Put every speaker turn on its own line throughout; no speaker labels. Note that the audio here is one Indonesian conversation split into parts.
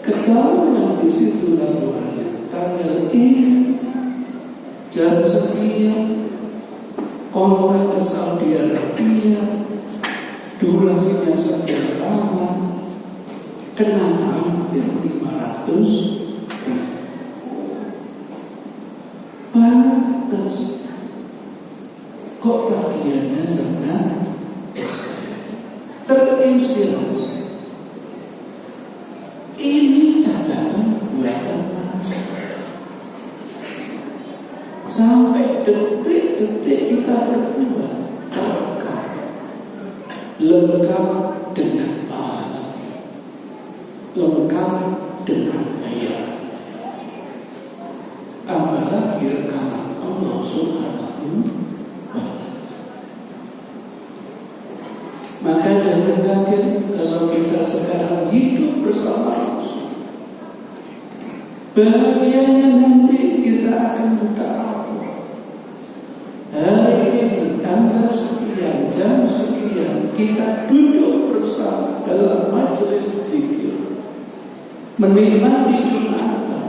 ketahuan di situ laporannya tanggal ini jam sekian, kontak ke Saudi Arabia, durasinya sekian lama, kena hampir 500 pantas. Kok tagihannya sangat terinspirasi. Ini catatan buatan sampai detik-detik kita berdua lengkap dengan pahala, lengkap dengan bayaran. Apalagi rekaman Allah Subhanahu wa ta'ala. Maka jangan kaget kalau kita sekarang hidup bersama Allah. Bahagianya nanti kita akan buka hari ini tanggal sekian, jam sekian, kita duduk bersama dalam majelis zikir, menikmati Jumatan.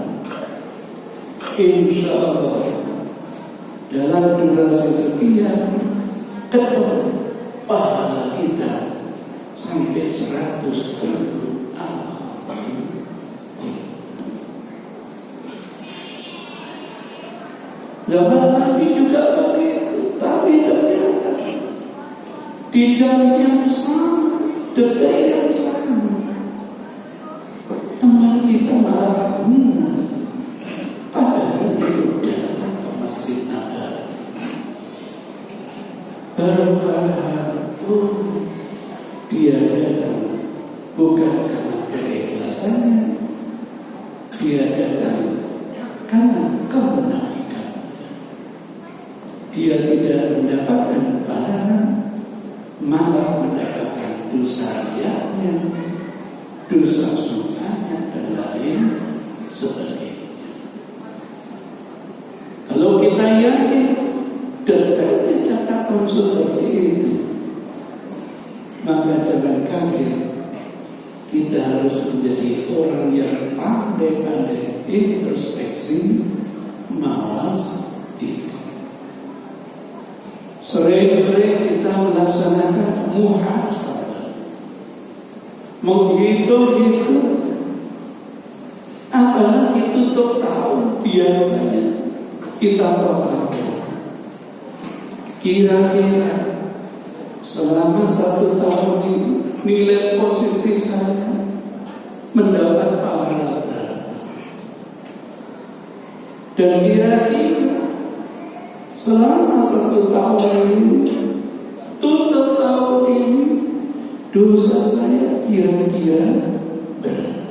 Insya Allah dalam durasi sekian ketemu pahala kita sampai 100 ribu amal. Zaman Nabi juga begitu, tapi ternyata di jam yang sama, detik yang sama, teman kita malah menang. Padahal itu datang ke Masjid Nabawi. Berharap, dia datang bukan karena keikhlasannya, dia datang karena kemunafikan. Dia tidak mendapatkan pahala, malah mendapatkan dosa riaknya, dosa sum'ahnya, dan lain sebagainya. Kalau kita yakin detailnya catatan seperti itu, maka jangan kaget, kita harus menjadi orang yang pandai-pandai introspeksi, mawas diri. Sering-sering kita melaksanakan muhasabah, menghitung-hitung, apalagi tutup tahun biasanya kita berlaku. Kira-kira selama 1 tahun ini nilai positif saya mendapat pahala berapa? Dan kira-kira selama 1 tahun ini, tutup tahun ini, dosa saya kira-kira berapa?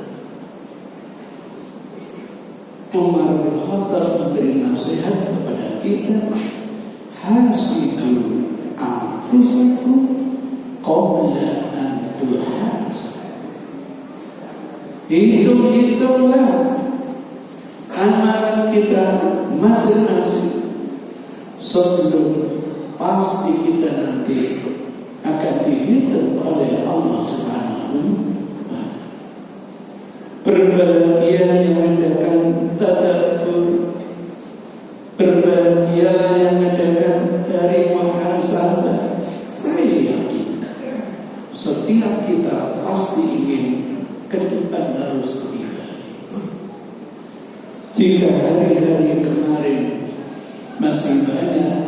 Umar bin Khattab memberi nasihat kepada kita, hasibu anfusakum qabla an tuhasab. Hitung-hitunglah amalan kita masing-masing sebelum pasti kita nanti akan dihitung oleh Allah Subhanahu wa ta'ala. Berbahagia yang mengadakan tadabbur, berbahagia yang mengadakan dari muhasabah. Saya yakin setiap kita pasti ingin ke depan harus lebih baik. Jika hari-hari kemarin masih banyak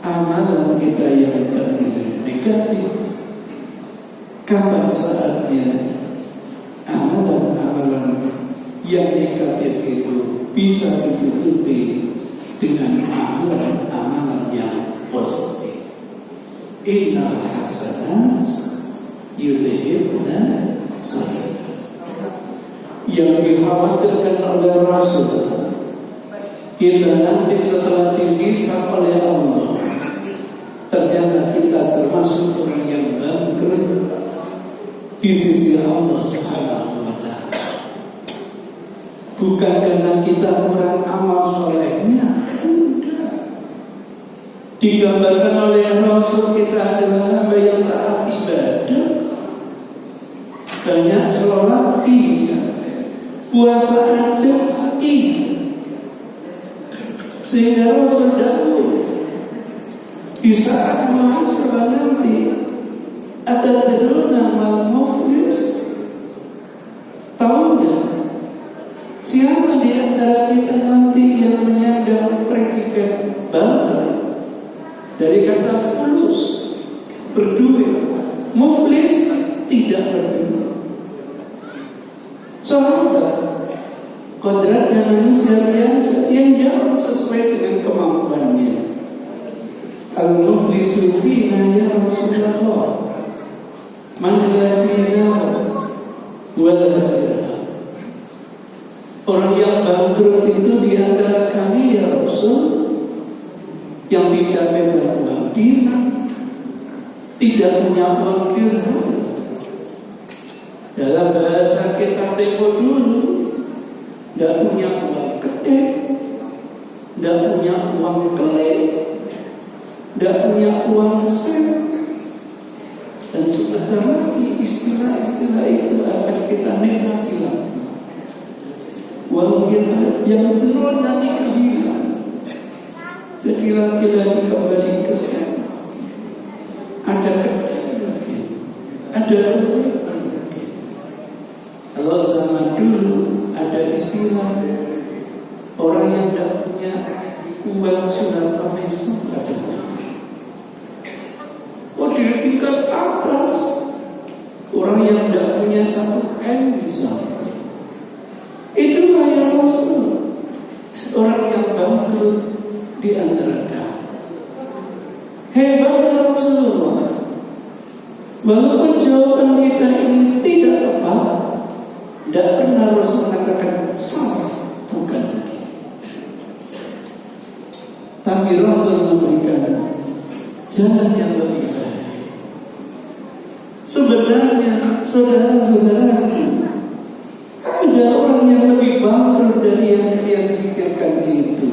amalan kita yang bernilai negatif, kapan saatnya amalan-amalan yang negatif itu bisa ditutupi dengan amalan-amalan yang positif. Innal hasanat yudhibna sayyi'at. Yang dikhawatirkan oleh Rasul, kita nanti setelah dihisab oleh Allah, ternyata kita termasuk orang yang bangkrut di sisi Allah Subhanahu wa ta'ala. Bukan karena kita kurang amal solehnya, tidak. Digambarkan oleh Rasul kita adalah hamba yang taat ibadah, banyak sholat, iya. puasa aja sehingga Rasul dahulu di saat muhasabah nanti atadruna mal muflis, tahu nggak siapa di antara kita nanti yang menyandang predikat bangga dari kata fulus, berduit, muflis, tidak berduit. Sahabat, kodratnya manusia biasa yang jauh sesuai dengan kemampuannya. Al-muflisu fina ya Rasulullah, man la dinar wa la dirham. Orang yang bangkrut itu di antara kami ya Rasul, yang tidak pegang uang dinar, tidak punya uang dirham. Dalam bahasa kita tempo dulu, tidak punya uang kedek, tidak punya uang kelek, tidak punya uang sen. Dan sebentar lagi istilah-istilah itu akan kita nikmati lagi. Uang kita yang benar nanti kehilangan. Jadi lagi-lagi kembali ke sen. Ada kedek lagi, ada kelek. Kalau zaman dulu ada istilah orang yang tidak punya uang sudah pamesum katanya. Oh, di tingkat atas orang yang tidak punya satu kain di sana. Itulah yang Rasul, orang yang bangkrut di antara kami. Hebatnya Rasulullah, walaupun jawaban kita ini tidak tepat, tidak pernah Rasul mengatakan salah, bukan lagi. Tapi Rasul memberikan jalan yang lebih baik. Sebenarnya saudara-saudaraku, ada orang yang lebih bangkrut dari yang kalian pikirkan itu.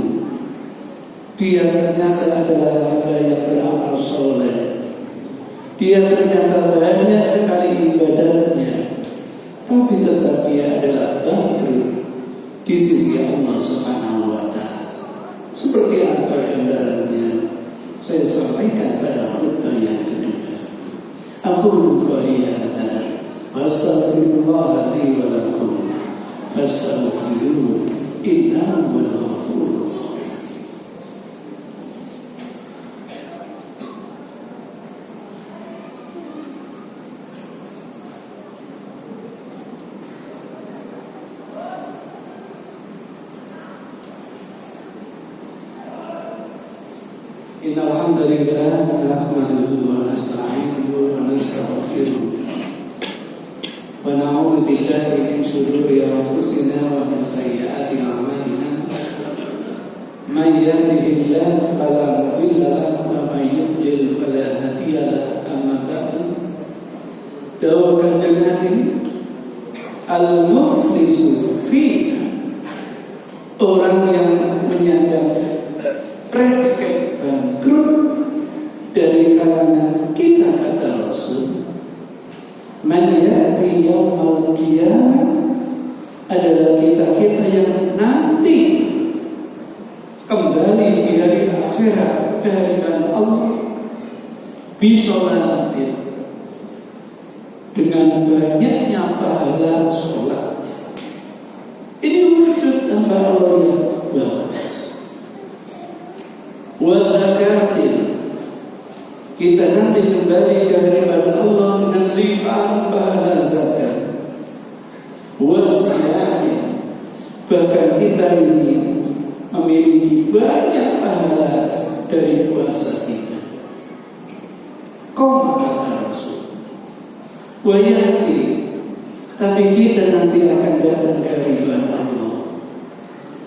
Dia ternyata adalah hamba yang beramal soleh. Dia ternyata banyak sekali ibadahnya, tapi tetap dia adalah bangkrut di sisi Allah Subhanahu wa Ta'ala. Seperti apa gambarannya? Saya sampaikan pada khutbah yang kedua. Aku lupa hadza wa astaghfirullah li wa lakum fastaghfiruhu innahu huwal ghafurur rahim. Innal hamdalillah nahmaduhu wa nasta'inuhu wa nastaghfiruh wa na'udzu billahi min shururi anfusina wa min sayyiati a'malina. Man yahdihillahu fala mudilla lahu wa man yudlil fala hadiya lahu. Amma ba'du. Dawuh Nabi, al-muflisu fina, orang yang menyandang predikat bangkrut dari kalangan kita, kata Rasul, man ya'ti yaumal qiyamah, adalah kita-kita yang nanti kembali di hari akhirat dari Allah bisolatin, dengan banyaknya pahala sholat. Ini wujud hamba Allah yang bagus. Wa zakatin, kita nanti kembali kepada Allah dengan limpahan pahala zakat. Wa siyamin, bahkan kita ini memiliki banyak pahala dari puasa kita. Koma kata Rasul, wa yati, tapi kita nanti akan datang ke hadirat Allah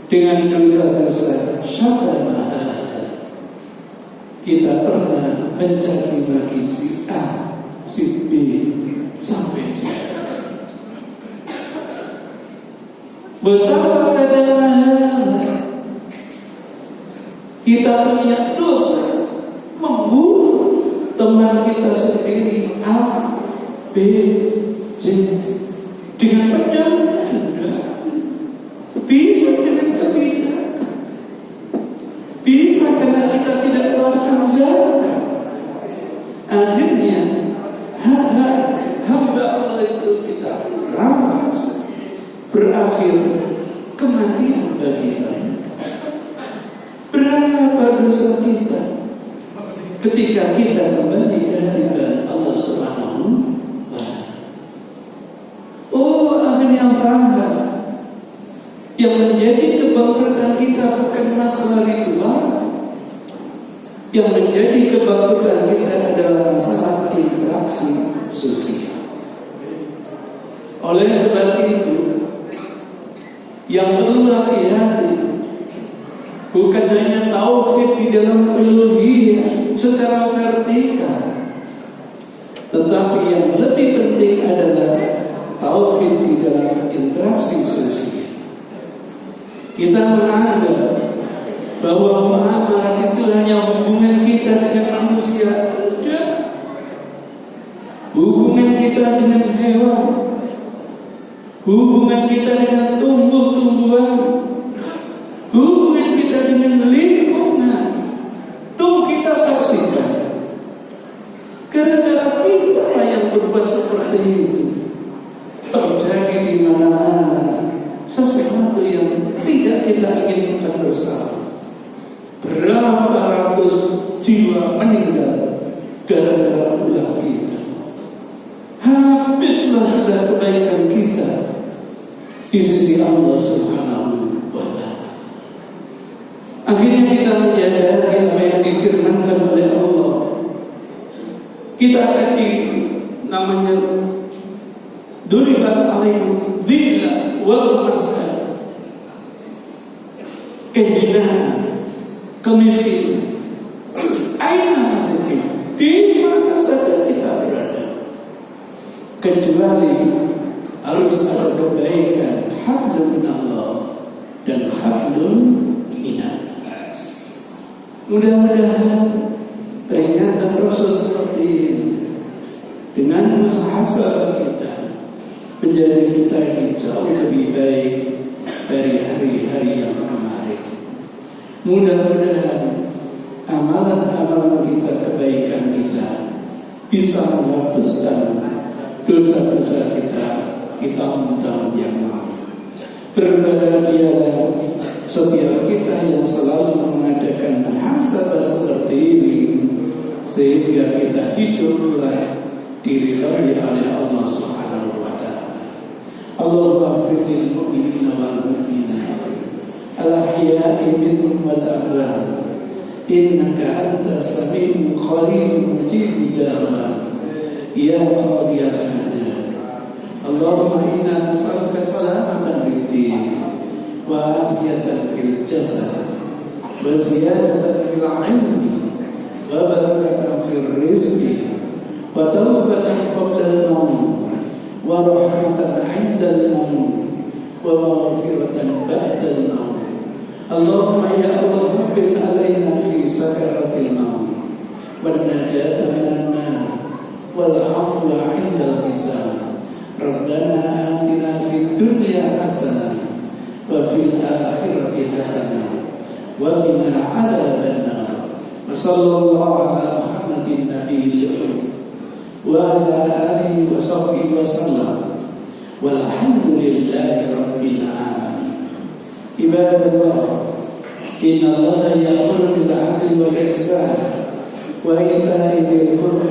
dengan dosa-dosa syatana. Kita pernah mencaci maki si A, si B, sampai si A. Bersama dengan kita punya dosa membunuh teman kita sendiri A, B, C dengan pedang. bisa dengan kebijakan, bisa karena kita tidak keluarkan zakat. Akhirnya hamba Allah itu kita rampas, berakhir kematian bagi mereka. Berapa dosa kita ketika kita kembali ke hadirat Allah Subhanahu wa Ta'ala. Oh, akhirnya paham yang menjadi kebangkitan kita bukan masalah ritual. Yang menjadi kebangkitan kita adalah masalah interaksi sosial. Oleh sebab itu, yang perlu hati-hati bukan hanya tauhid di dalam uluhiyah secara vertikal, tetapi yang lebih penting adalah tauhid di dalam interaksi sosial. Kita menganggap bahwa muamalah itu hanya hubungan kita dengan manusia, tidak. Hubungan kita dengan hewan, hubungan kita dengan tumbuh-tumbuhan, hubungan kita dengan lingkungan, itu kita saksikan. Gara-gara kita yang berbuat seperti itu, terjadi di mana-mana sesuatu yang tidak kita inginkan bersama. Berapa ratus jiwa meninggal gara-gara ulah kita. Habislah sudah kebaikan kita di sisi Allah Subhanahu wa Ta'ala. Akhirnya kita menyadari apa yang difirmankan oleh Allah. Kita akan namanya duribat alaihim dhillah wal maskan, kehinaan, kemiskinan. Aina masjid, di mana saja kita berada, kecuali harus ada kebaikan, hablum min Allah dan hablum minan nas. Mudah-mudahan peringatan Rasul seperti ini dengan muhasabah kita menjadi kita ini jauh lebih baik dari hari-hari yang kemarin. Mudah-mudahan amalan-amalan kita, kebaikan kita bisa menghapuskan dosa-dosa kita tahun-tahun yang lalu. Berbahagialah setiap kita yang selalu mengadakan muhasabah seperti ini, sehingga kita hiduplah diridhai oleh Allah Subhanahu wa Ta'ala. Allahumma ighfir lil mu'minina wal mu'minat al-ahya'i minhum wal amwat innaka antas sami'un qaribun mujibud da'wat ya qadiyal hajat. Allahumma inna nas'aluka salamatan fid din wa afiyatan fil jasad wa ziyadatan fil 'ilmi wa barakatan fil rizqi wa tawbatan qabla al-maut wa rahmatan 'inda al-maut wa maghfiratan ba'da al-maut. Allahumma ya Allah habbib alaina fi sakaratil maut wan najata minan nar wal 'afwa 'inda al-hisab. Rabbana atina fid dunya hasanah wa fil akhirati hasanah wa qina 'adzaban nar. Wa sallallahu ala Muhammadin nabiyil ummi wa ala alihi wa sahbihi wa sallam. Walhamdulillahi rabbil alamin. Ibadallah, inna Allah ya'muru bil 'adli wal ihsan wa ita'i dzil qurba